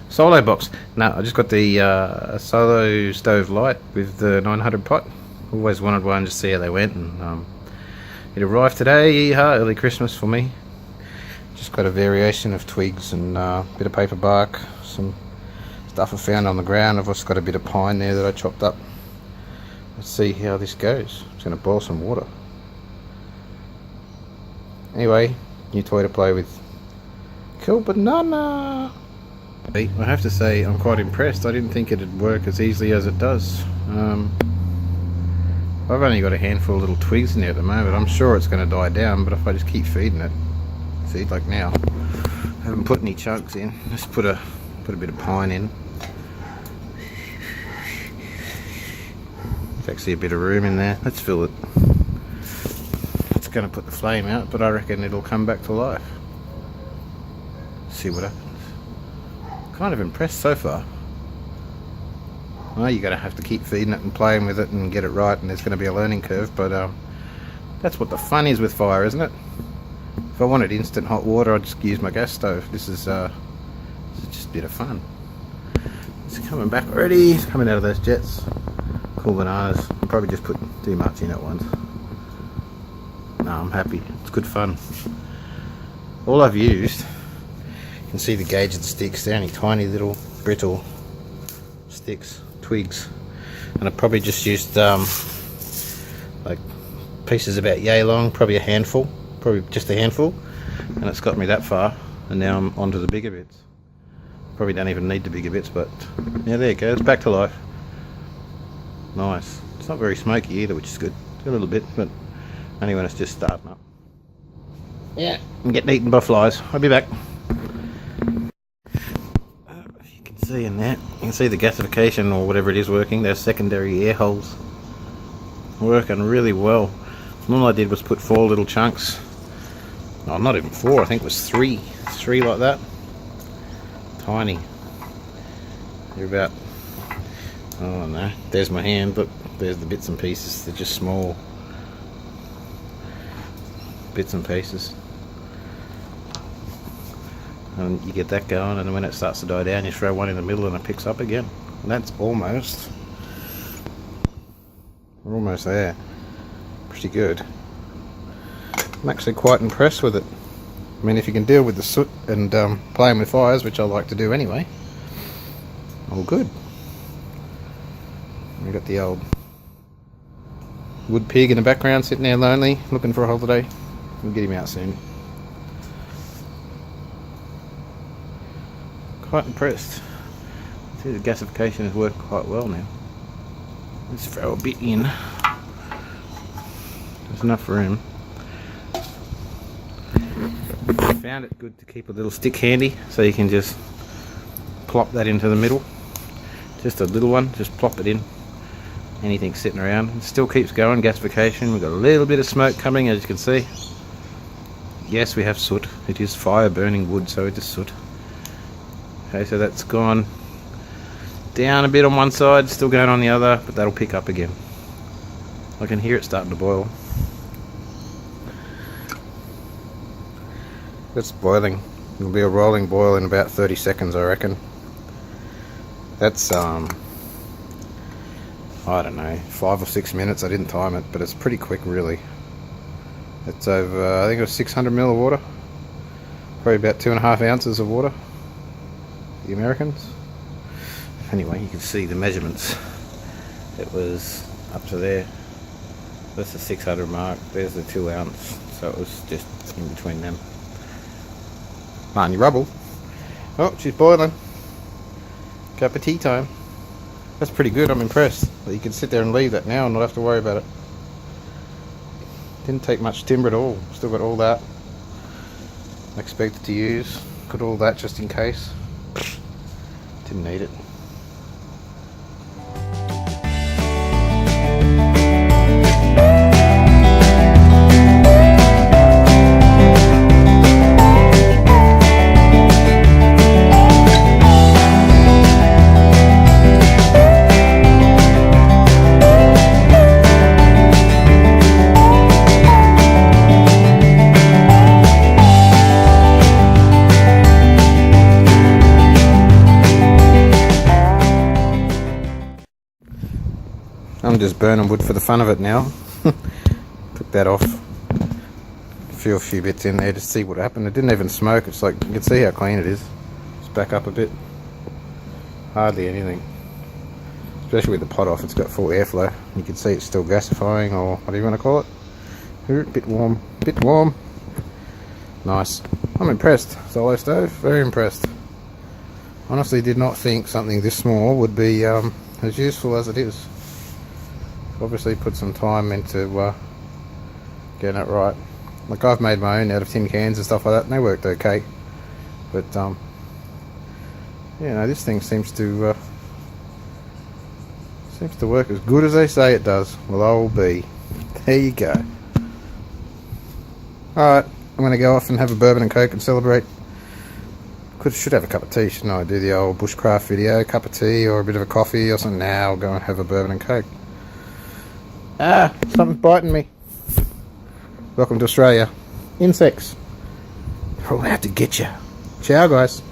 Solo box. No, I just got the Solo Stove Lite with the 900 pot. Always wanted one, just see how they went, and it arrived today. Early Christmas for me. Just got a variation of twigs and a bit of paper bark, some stuff I found on the ground. I've also got a bit of pine there that I chopped up. Let's see how this goes. I'm just going to boil some water. Anyway, new toy to play with. Cool banana! I have to say I'm quite impressed. I didn't think it'd work as easily as it does. I've only got a handful of little twigs in there at the moment. I'm sure it's going to die down, but if I just keep feeding it, see, like now, I haven't put any chunks in. Just put a bit of pine in. There's actually a bit of room in there. Let's fill it. It's going to put the flame out, but I reckon it'll come back to life. See what happens. Kind of impressed so far. Well, you're going to have to keep feeding it and playing with it and get it right, and there's going to be a learning curve, but that's what the fun is with fire, isn't it? If I wanted instant hot water, I'd just use my gas stove. This is just a bit of fun. It's coming back already. It's coming out of those jets. Cool bananas. I'll probably just put too much in at once. No, I'm happy. It's good fun. All I've used, you can see the gauge of the sticks. They're only tiny little brittle sticks, twigs, and I probably just used like pieces about yay long, probably a handful, probably just a handful, and it's got me that far, and now I'm onto the bigger bits. Probably don't even need the bigger bits, but yeah, there it goes, back to life. Nice. It's not very smoky either, which is good. It's a little bit, but only when it's just starting up. Yeah, I'm getting eaten by flies. I'll be back. If you can see in there, you can see the gasification or whatever it is working. Those secondary air holes working really well. And all I did was put 4 little chunks. No, not even 4, I think it was 3 like that. Tiny. They're about, oh no, there's my hand, but there's the bits and pieces. They're just small bits and pieces. And you get that going, and then when it starts to die down, you throw one in the middle and it picks up again. And that's almost, we're almost there. Pretty good. I'm actually quite impressed with it. I mean, if you can deal with the soot and playing with fires, which I like to do anyway, all good. We've got the old wood pig in the background sitting there lonely, looking for a holiday. We'll get him out soon. Quite impressed. I see the gasification has worked quite well now. Let's throw a bit in. There's enough room. I found it good to keep a little stick handy, so you can just plop that into the middle. Just a little one, just plop it in. Anything sitting around. It still keeps going, gasification. We've got a little bit of smoke coming, as you can see. Yes, we have soot. It is fire burning wood, so it is soot. Okay, so that's gone down a bit on one side, still going on the other, but that'll pick up again. I can hear it starting to boil. It's boiling. It'll be a rolling boil in about 30 seconds, I reckon. That's I don't know, 5 or 6 minutes. I didn't time it, but it's pretty quick, really. It's over, I think it was 600 ml of water. Probably about 2.5 ounces of water. The Americans. Anyway, you can see the measurements. It was up to there. That's the 600 mark. There's the 2 ounce. So it was just in between them. Marnie Rubble. Oh, she's boiling. Cup of tea time. That's pretty good. I'm impressed that you can sit there and leave that now and not have to worry about it. Didn't take much timber at all. Still got all that I expected to use. Got all that just in case. Didn't need it. I'm just burning wood for the fun of it now. Took that off. A few bits in there to see what happened. It didn't even smoke. It's like, you can see how clean it is. Just back up a bit. Hardly anything. Especially with the pot off, it's got full airflow. You can see it's still gasifying, or what do you want to call it? Bit warm. Bit warm. Nice. I'm impressed. Solo stove. Very impressed. Honestly did not think something this small would be as useful as it is. Obviously put some time into getting it right. Like, I've made my own out of tin cans and stuff like that, and they worked okay. But you know, this thing seems to work as good as they say it does. Well, I'll be. There you go. Alright, I'm going to go off and have a bourbon and coke and celebrate. Should have a cup of tea, shouldn't I? Do the old bushcraft video, cup of tea or a bit of a coffee or something. Now I'll go and have a bourbon and coke. Ah, something's biting me. Welcome to Australia. Insects. They're all out to get you. Ciao, guys.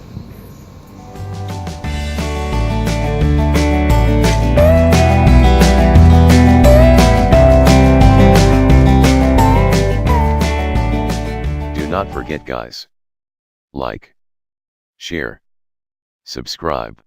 Do not forget, guys. Like, share, subscribe.